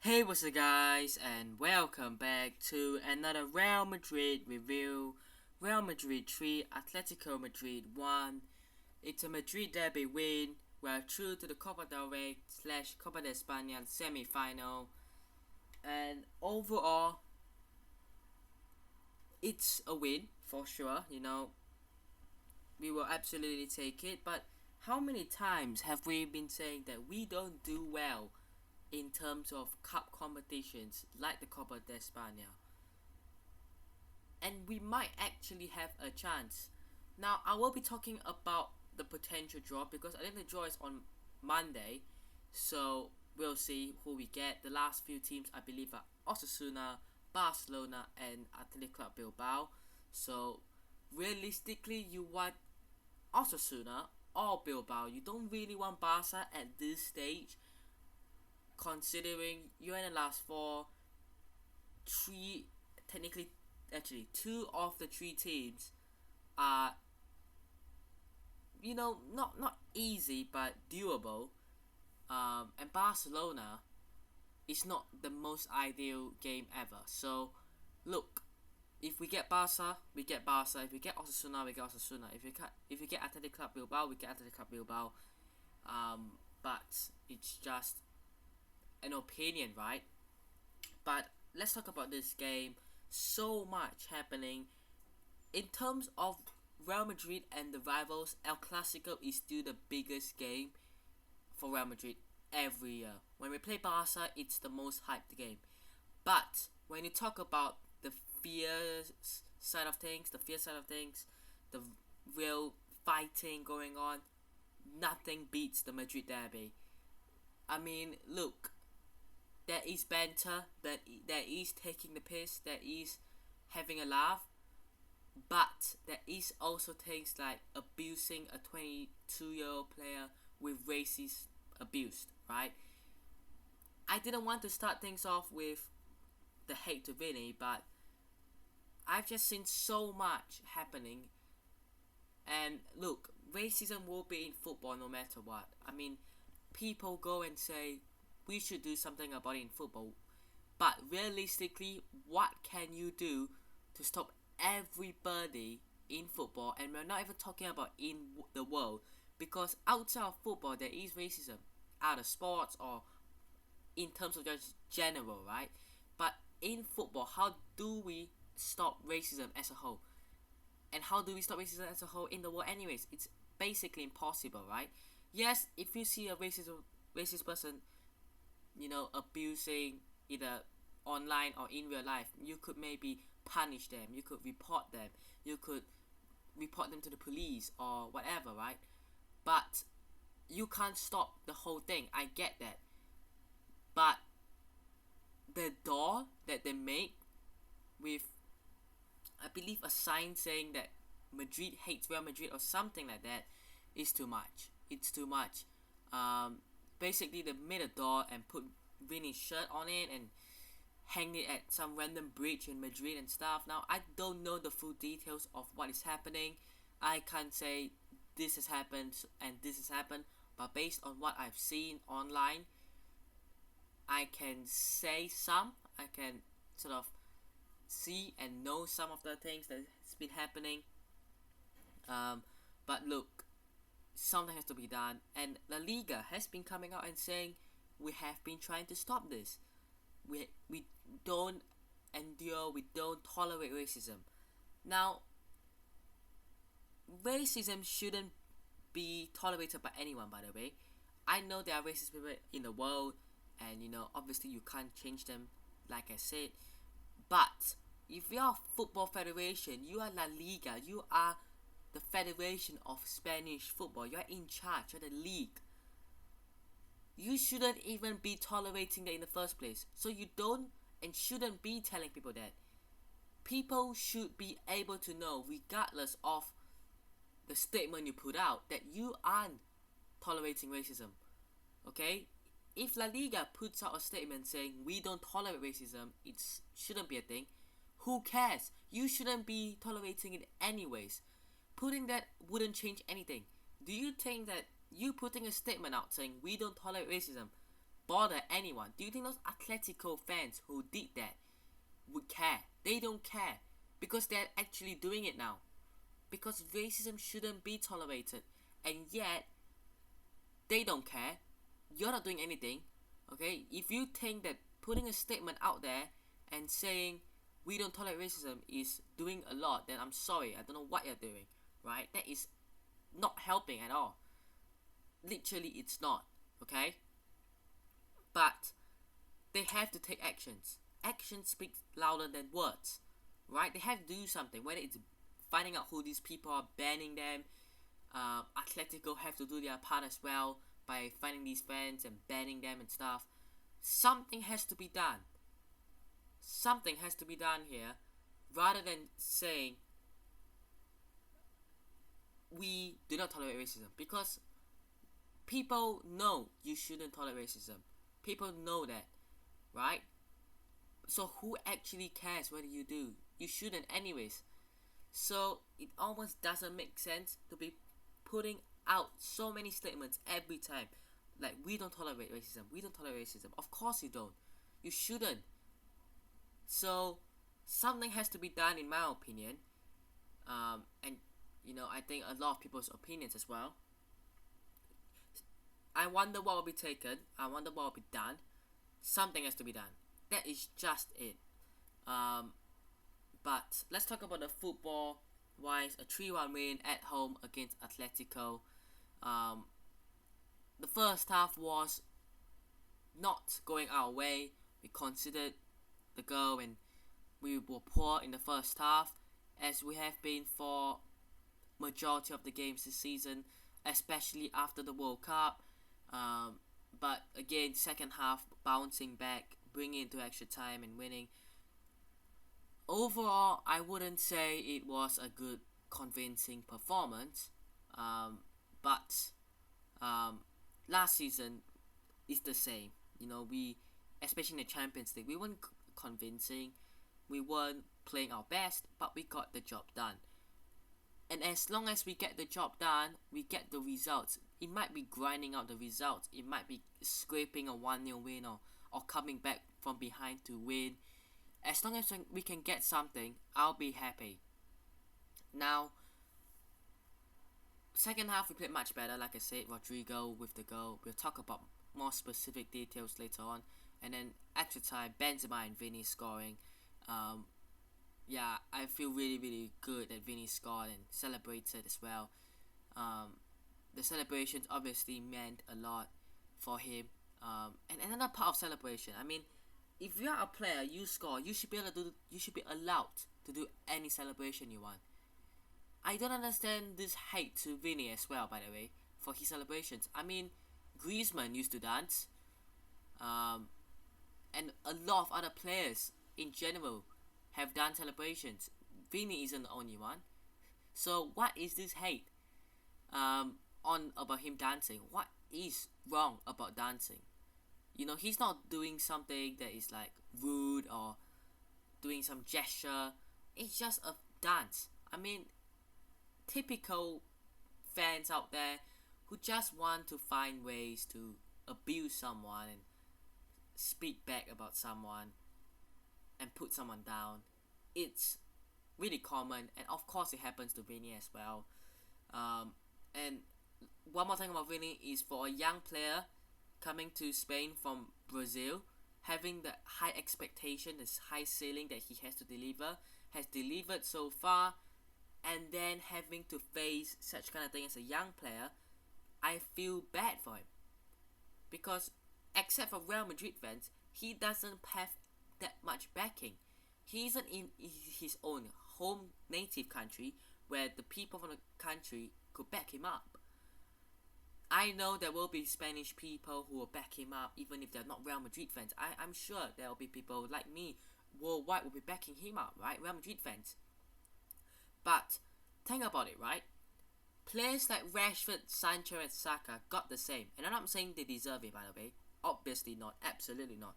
Hey, what's up, guys, and welcome back to another Real Madrid review. Real Madrid 3, Atlético Madrid 1. It's a Madrid derby win. We're through to the Copa del Rey / Copa de España semi-final. And overall, it's a win for sure. We will absolutely take it. But how many times have we been saying that we don't do well in terms of cup competitions like the Copa de España? And we might actually have a chance. Now, I will be talking about the potential draw because I think the draw is on Monday, so we'll see who we get. The last few teams, I believe, are Osasuna, Barcelona, and Athletic Club Bilbao. So, realistically, you want Osasuna or Bilbao. You don't really want Barca at this stage, considering you're in the last four. Two of the three teams are, not easy but doable. And Barcelona is not the most ideal game ever. So, look, if we get Barca, we get Barca. If we get Osasuna, we get Osasuna. If we get Athletic Club Bilbao, we get Athletic Club Bilbao. But it's just an opinion, right? But let's talk about this game. So much happening in terms of Real Madrid and the rivals. El Clasico is still the biggest game for Real Madrid every year. When we play Barca, it's the most hyped game. But when you talk about the fierce side of things, the real fighting going on, nothing beats the Madrid derby. I mean, look, there is banter, there is taking the piss, there is having a laugh, but there is also things like abusing a 22-year-old player with racist abuse, right? I didn't want to start things off with the hate to Vinny, but I've just seen so much happening. And look, racism will be in football no matter what. I mean, people go and say we should do something about it in football, but realistically, what can you do to stop everybody in football? And we're not even talking about in the world, because outside of football there is racism, out of sports or in terms of just general, right? But in football, how do we stop racism as a whole? And how do we stop racism as a whole in the world anyways? It's basically impossible, right? Yes, if you see a racist person, abusing either online or in real life, you could maybe punish them, you could report them, you could report them to the police or whatever, right? But you can't stop the whole thing. I get that. But the door that they make with, I believe, a sign saying that Madrid hates Real Madrid or something like that is too much. It's too much. Basically, they made a door and put Vinny's shirt on it and hang it at some random bridge in Madrid and stuff. Now, I don't know the full details of what is happening. I can't say this has happened and this has happened, but based on what I've seen online, I can say I can sort of see and know some of the things that has been happening. But look, something has to be done, and La Liga has been coming out and saying we have been trying to stop this. We don't endure, we don't tolerate racism. Now, racism shouldn't be tolerated by anyone, by the way. I know there are racist people in the world, and obviously you can't change them, like I said. But if you are a football federation, you are La Liga, you are the Federation of Spanish Football, you're in charge, you're the league. You shouldn't even be tolerating that in the first place. So you don't and shouldn't be telling people that. People should be able to know, regardless of the statement you put out, that you aren't tolerating racism. Okay? If La Liga puts out a statement saying we don't tolerate racism, it shouldn't be a thing. Who cares? You shouldn't be tolerating it anyways. Putting that wouldn't change anything. Do you think that you putting a statement out saying we don't tolerate racism bother anyone. Do you think those Atletico fans who did that would care? They don't care because they're actually doing it now. Because racism shouldn't be tolerated, and yet they don't care. You're not doing anything. Okay, if you think that putting a statement out there and saying we don't tolerate racism is doing a lot, then I'm sorry, I don't know what you're doing, right? That is not helping at all. Literally, it's not. Okay, but they have to take actions. Action speaks louder than words, right? They have to do something, whether it's finding out who these people are, banning them. Atletico have to do their part as well by finding these fans and banning them and stuff. Something has to be done. Something has to be done here, rather than saying we do not tolerate racism, because people know you shouldn't tolerate racism. People know that, right? So who actually cares whether you do? You shouldn't anyways. So it almost doesn't make sense to be putting out so many statements every time. Like, we don't tolerate racism. We don't tolerate racism. Of course you don't. You shouldn't. So something has to be done, in my opinion. And I think a lot of people's opinions as well. I wonder what will be taken. I wonder what will be done. Something has to be done. That is just it. But let's talk about the football wise. A 3-1 win at home against Atlético. The first half was not going our way. We considered the goal and we were poor in the first half, as we have been for majority of the games this season, especially after the World Cup. But again, second half, bouncing back, bringing it into extra time and winning. Overall, I wouldn't say it was a good, convincing performance. But last season is the same. We, especially in the Champions League, we weren't convincing. We weren't playing our best, but we got the job done. And as long as we get the job done, we get the results. It might be grinding out the results. It might be scraping a 1-0 win or coming back from behind to win. As long as we can get something, I'll be happy. Now, second half we played much better. Like I said, Rodrigo with the goal. We'll talk about more specific details later on. And then extra time, Benzema and Vini scoring. I feel really, really good that Vini scored and celebrated as well. The celebrations obviously meant a lot for him. And another part of celebration, I mean, if you're a player, you score, you should be allowed to do any celebration you want. I don't understand this hate to Vini as well, by the way, for his celebrations. I mean, Griezmann used to dance, and a lot of other players in general have done celebrations. Vini isn't the only one. So what is this hate on about him dancing? What is wrong about dancing? He's not doing something that is like rude or doing some gesture. It's just a dance. I mean, typical fans out there who just want to find ways to abuse someone and speak back about someone and put someone down. It's really common, and of course it happens to Vini as well. And one more thing about Vini is, for a young player coming to Spain from Brazil, having the high expectation, this high ceiling that he has delivered so far, and then having to face such kind of thing as a young player, I feel bad for him. Because except for Real Madrid fans, he doesn't have that much backing. He isn't in his own home native country where the people from the country could back him up. I know there will be Spanish people who will back him up even if they're not Real Madrid fans. I'm sure there will be people like me worldwide will be backing him up, right? Real Madrid fans. But think about it, right? Players like Rashford, Sancho and Saka got the same. And I'm not saying they deserve it, by the way. Obviously not. Absolutely not.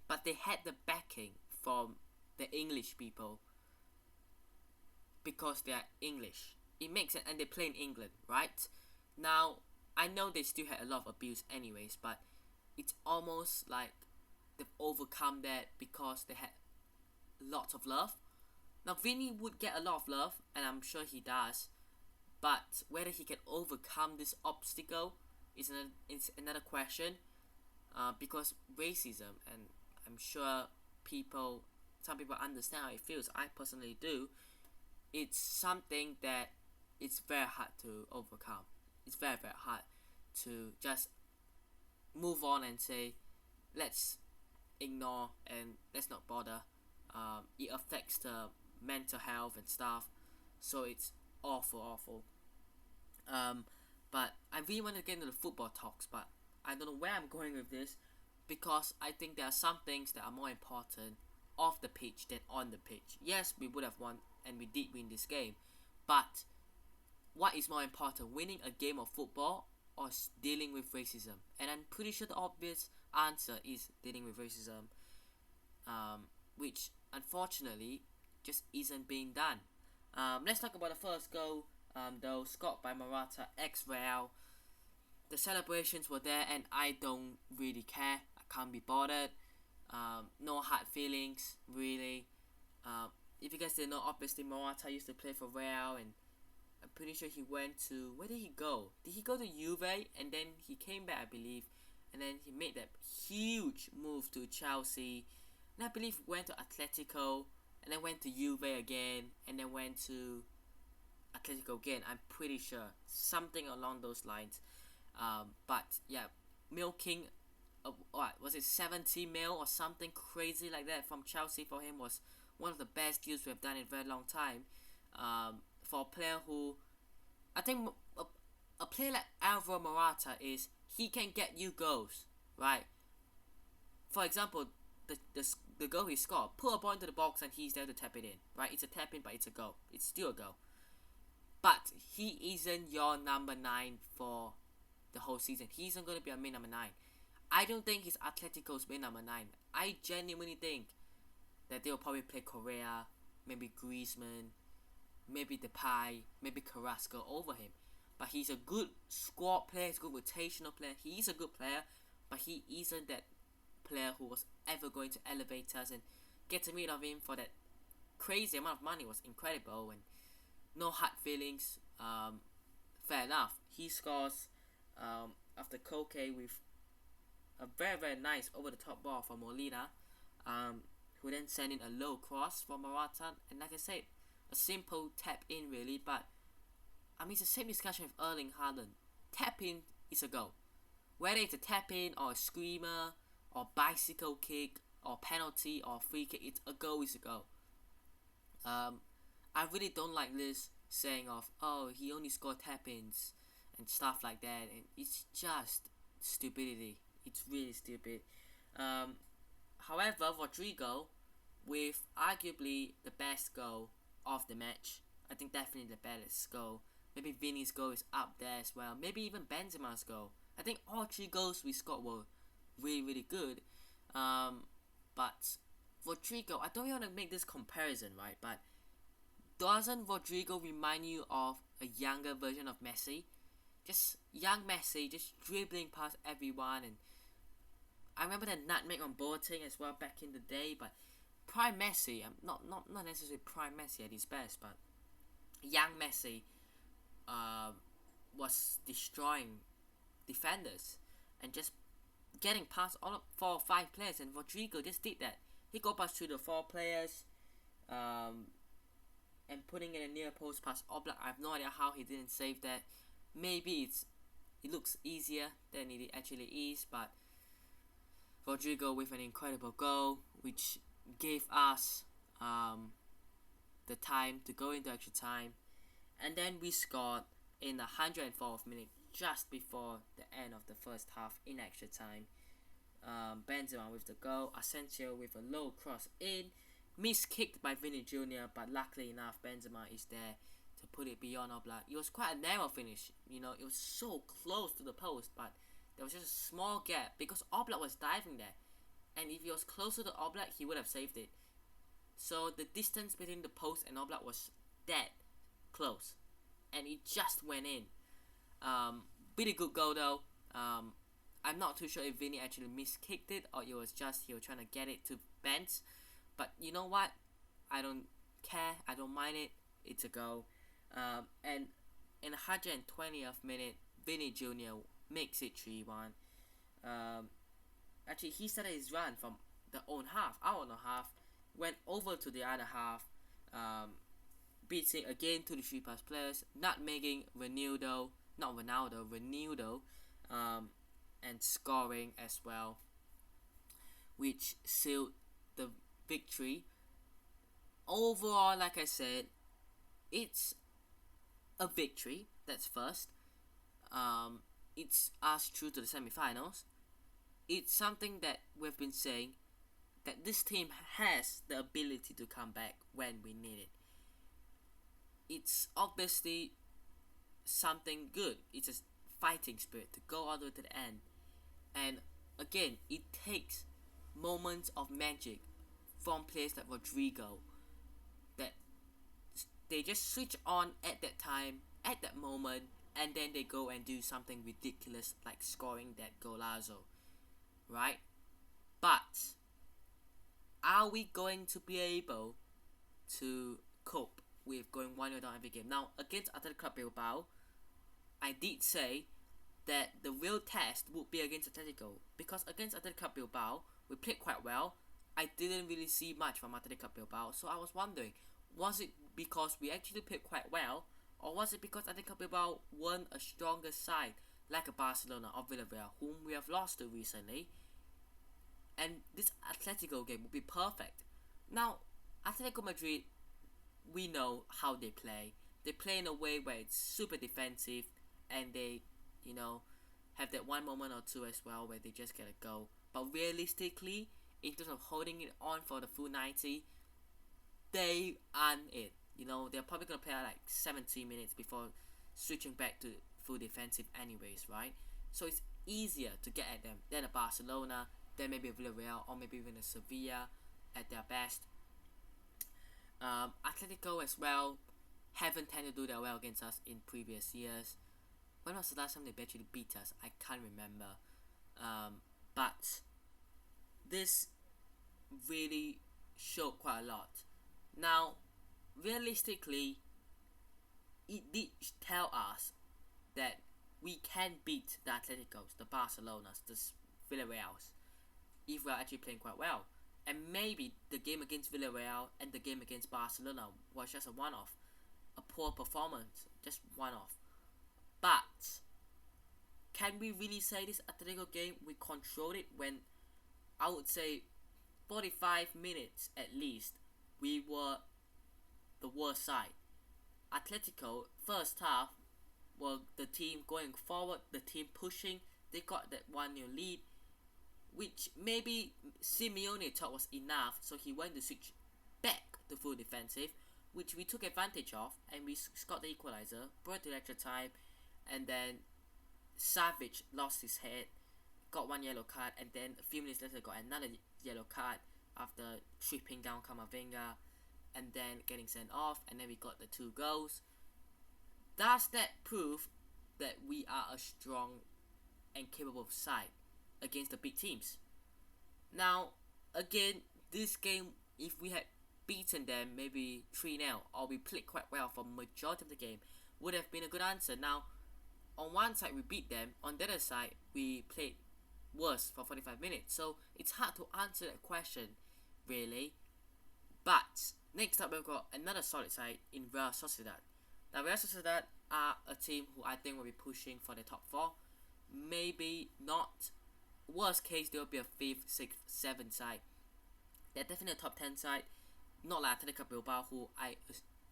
But they had the backing from the English people because they are English. It makes sense, and they play in England, right? Now, I know they still had a lot of abuse anyways, but it's almost like they've overcome that because they had lots of love. Now Vinny would get a lot of love, and I'm sure he does, but whether he can overcome this obstacle is another question. Because racism, and I'm sure some people understand how it feels. I personally do. It's something that it's very hard to overcome. It's very hard to just move on and say, let's ignore and let's not bother. It affects the mental health and stuff, so it's awful. Um, but I really want to get into the football talks, but I don't know where I'm going with this, because I think there are some things that are more important off the pitch than on the pitch. Yes, we would have won, and we did win this game, but what is more important, winning a game of football or dealing with racism? And I'm pretty sure the obvious answer is dealing with racism, which unfortunately just isn't being done. Let's talk about the first goal, though, scored by Morata, ex-Real. The celebrations were there, and I don't really care. I can't be bothered. No hard feelings, really. If you guys didn't know, obviously Morata used to play for Real, and I'm pretty sure he went to... Where did he go? Did he go to Juve? And then he came back, I believe. And then he made that huge move to Chelsea. And I believe went to Atlético. And then went to Juve again. And then went to Atlético again. I'm pretty sure. Something along those lines. But yeah, milking... what was it, 70 mil or something crazy like that from Chelsea for him was one of the best deals we have done in a very long time. For a player who, I think a player like Alvaro Morata is, he can get you goals, right? For example, the goal he scored, put a ball into the box and he's there to tap it in, right? It's a tap in, but it's a goal. It's still a goal. But he isn't your number 9 for the whole season. He isn't going to be a main number 9. I don't think he's Atletico's main number 9. I genuinely think that they'll probably play Correa, maybe Griezmann, maybe Depay, maybe Carrasco over him. But he's a good squad player, he's a good rotational player. He is a good player, but he isn't that player who was ever going to elevate us, and getting rid of him for that crazy amount of money was incredible, and no hard feelings. Fair enough. He scores after Koke with a very nice over the top ball from Molina, who then sent in a low cross for Morata, and like I said, a simple tap in really. But I mean, it's the same discussion with Erling Haaland. Tap in is a goal, whether it's a tap in or a screamer or bicycle kick or penalty or free kick. It's a goal is a goal. I really don't like this saying of, oh, he only scored tap ins and stuff like that, and it's just stupidity. It's really stupid. However, Rodrigo, with arguably the best goal of the match, I think definitely the best goal. Maybe Vinny's goal is up there as well. Maybe even Benzema's goal. I think all 3 goals we scored were really good. But Rodrigo, I don't want to make this comparison, right? But doesn't Rodrigo remind you of a younger version of Messi? Just young Messi, just dribbling past everyone. And I remember the nutmeg on Boateng as well back in the day. But prime Messi, not necessarily prime Messi at his best, but young Messi was destroying defenders and just getting past all 4 or 5 players. And Rodrigo just did that. He got past 2 to 4 players, and putting in a near post past Oblak. I have no idea how he didn't save that. Maybe it looks easier than it actually is, but Rodrigo with an incredible goal, which gave us the time to go into extra time, and then we scored in the 104th minute, just before the end of the first half in extra time. Benzema with the goal, Asensio with a low cross in, miskicked by Vinny Jr., but luckily enough Benzema is there to put it beyond Oblak. It was quite a narrow finish, it was so close to the post, but there was just a small gap because Oblak was diving there, and if he was closer to Oblak, he would have saved it. So the distance between the post and Oblak was that close, and it just went in. Pretty good goal though. I'm not too sure if Vinny actually miskicked it or it was just he was trying to get it to Benz. But you know what? I don't care. I don't mind it. It's a goal. And in the 120th minute, Vinny Jr. makes it 3-1. Actually, he started his run from the own half, our own half, went over to the other half, beating again 2-3 plus players, not making Ronaldo, and scoring as well, which sealed the victory. Overall, like I said, it's a victory. That's first. It's us through to the semi-finals. It's something that we've been saying, that this team has the ability to come back when we need it. It's obviously something good. It's a fighting spirit to go all the way to the end. And again, it takes moments of magic from players like Rodrigo, that they just switch on at that time, at that moment, and then they go and do something ridiculous like scoring that golazo, right? But are we going to be able to cope with going 1-0 down every game? Now, against Atlético Bilbao, I did say that the real test would be against Atlético, because against Atlético Bilbao, we played quite well. I didn't really see much from Atlético Bilbao, so I was wondering, was it because we actually played quite well, or was it because Atlético Bilbao weren't a stronger side like a Barcelona or Villarreal, whom we have lost to recently? And this Atletico game would be perfect. Now, Atletico Madrid, we know how they play. They play in a way where it's super defensive, and they, have that one moment or two as well where they just get a goal. But realistically, in terms of holding it on for the full 90, they aren't it. They're probably going to play like 17 minutes before switching back to full defensive anyways, right? So it's easier to get at them than a Barcelona, then maybe a Villarreal, or maybe even a Sevilla at their best. Atletico as well haven't tended to do that well against us in previous years. When was the last time they actually beat us? I can't remember. But this really showed quite a lot. Now, realistically, it did tell us that we can beat the Atleticos, the Barcelonas, the Villarreals, if we're actually playing quite well. And maybe the game against Villarreal and the game against Barcelona was just a one-off, a poor performance, just one-off. But can we really say this Atletico game we controlled it, when I would say 45 minutes at least we were the worst side? Atletico first half were the team going forward, the team pushing. They got that 1-0 lead, which maybe Simeone thought was enough, so he went to switch back to full defensive, which we took advantage of, and we scored the equalizer, brought it to extra time, and then Savage lost his head, got one yellow card, and then a few minutes later got another yellow card after tripping down Camavinga and then getting sent off, and then we got the 2 goals. Does that prove that we are a strong and capable side against the big teams? Now, again, this game, if we had beaten them maybe 3-0, or we played quite well for majority of the game, would have been a good answer. Now, on one side we beat them, on the other side we played worse for 45 minutes, so it's hard to answer that question really. But next up we've got another solid side in Real Sociedad. Now, Real Sociedad are a team who I think will be pushing for the top 4. Maybe not. Worst case, they'll be a 5th, 6th, 7th side. They're definitely a top 10 side. Not like Atlético Bilbao, who I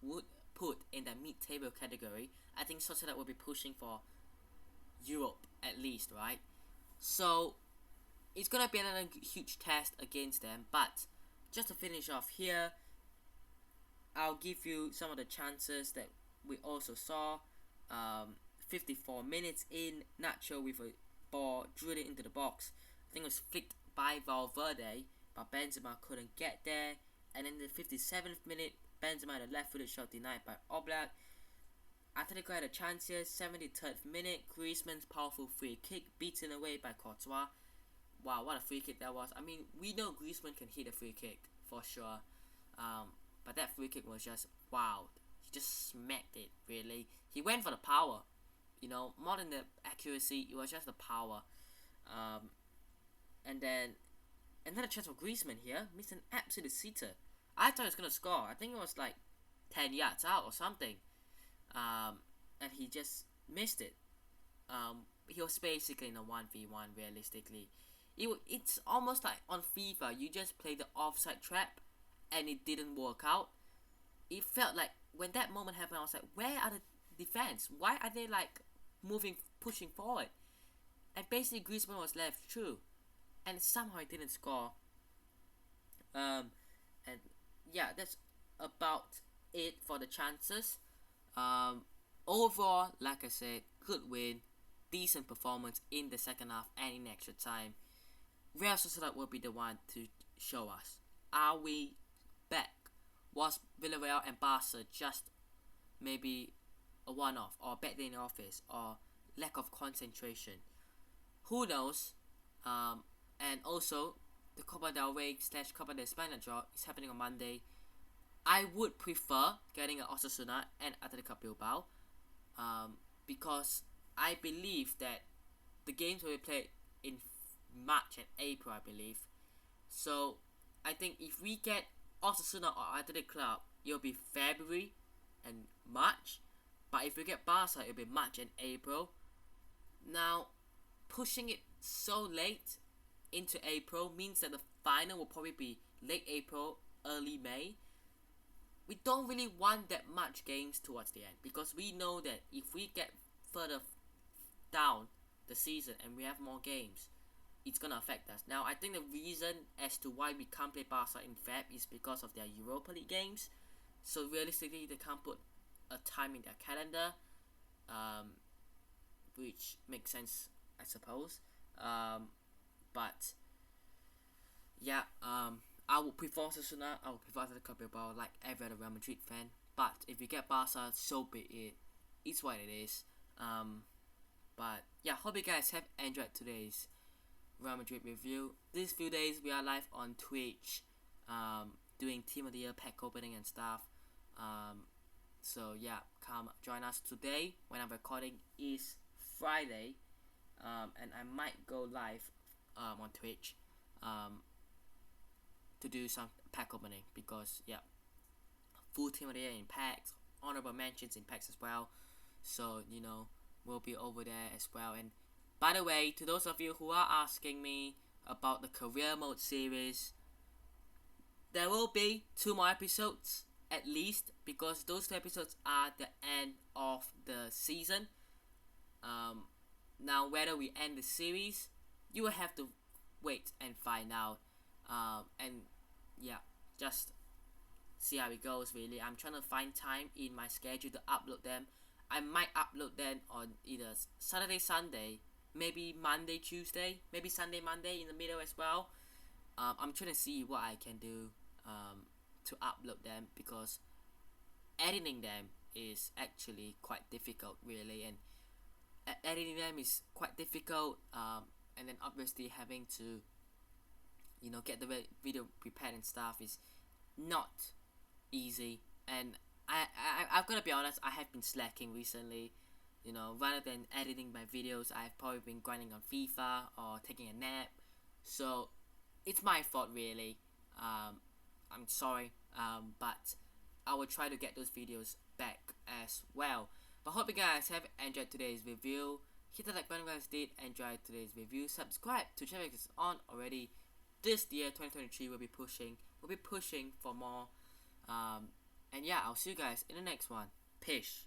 would put in the mid-table category. I think Sociedad will be pushing for Europe at least, right? So it's gonna be another huge test against them. But just to finish off here, I'll give you some of the chances that we also saw. 54 minutes in, Nacho with a ball drilled it into the box. I think it was flicked by Valverde, but Benzema couldn't get there. And in the 57th minute, Benzema had a left-footed shot denied by Oblak. Atletico had a chance here, 73rd minute. Griezmann's powerful free kick beaten away by Courtois. Wow, what a free kick that was. I mean, we know Griezmann can hit a free kick for sure. But that free kick was just wow. He just smacked it, really. He went for the power. You know, more than the accuracy, it was just the power. And then another chance for Griezmann here. Missed an absolute sitter. I thought he was going to score. I think it was like 10 yards out or something. And he just missed it. He was basically in a 1v1 realistically. It's almost like on FIFA, you just play the offside trap and it didn't work out. It felt like when that moment happened, I was like, where are the defense? Why are they like pushing forward? And basically Griezmann was left true. And somehow he didn't score. And yeah, that's about it for the chances. Overall, like I said, good win, decent performance in the second half and in extra time. Real Sociedad will be the one to show us. Are we back? Was Villarreal and Barca just maybe a one-off, or bad day in the office, or lack of concentration? Who knows? And also, the Copa del Rey / Copa de España draw is happening on Monday. I would prefer getting an Osasuna and Atlético Bilbao, because I believe that the games will be played in March and April, I believe. So I think if we get Osasuna or Athletic Club, it'll be February and March. But if we get Barca, it'll be March and April. Now, pushing it so late into April means that the final will probably be late April, early May. We don't really want that much games towards the end, because we know that if we get further down the season and we have more games, it's gonna affect us. Now, I think the reason as to why we can't play Barca in Feb is because of their Europa League games. So realistically, they can't put a time in their calendar, which makes sense, I suppose. But yeah, I would prefer Osasuna. I would prefer Atletico Bilbao, like every other Real Madrid fan. But if we get Barca, so be it. It's what it is. But yeah, hope you guys have enjoyed today's Real Madrid review. These few days we are live on Twitch, doing Team of the Year pack opening and stuff. So yeah, come join us today. When I'm recording is Friday, and I might go live on Twitch to do some pack opening, because yeah, full Team of the Year in packs, honorable mentions in packs as well. So you know, we'll be over there as well. And by the way, to those of you who are asking me about the career mode series, there will be 2 more episodes at least, because those 2 episodes are the end of the season. Now whether we end the series, you will have to wait and find out. And yeah, just see how it goes really. I'm trying to find time in my schedule to upload them. I might upload them on either Saturday, Sunday, maybe Monday, Tuesday, maybe Sunday, Monday in the middle as well. I'm trying to see what I can do to upload them, because editing them is actually quite difficult really, and editing them is quite difficult, and then obviously having to, you know, get the video prepared and stuff is not easy. And I've got to be honest, I have been slacking recently. You know, rather than editing my videos, I've probably been grinding on FIFA or taking a nap. So it's my fault really. I'm sorry, but I will try to get those videos back as well. But hope you guys have enjoyed today's review. Hit the like button if you guys did enjoy today's review. Subscribe to channel if it's on already. This year 2023 we'll be pushing for more. And yeah, I'll see you guys in the next one. Peace.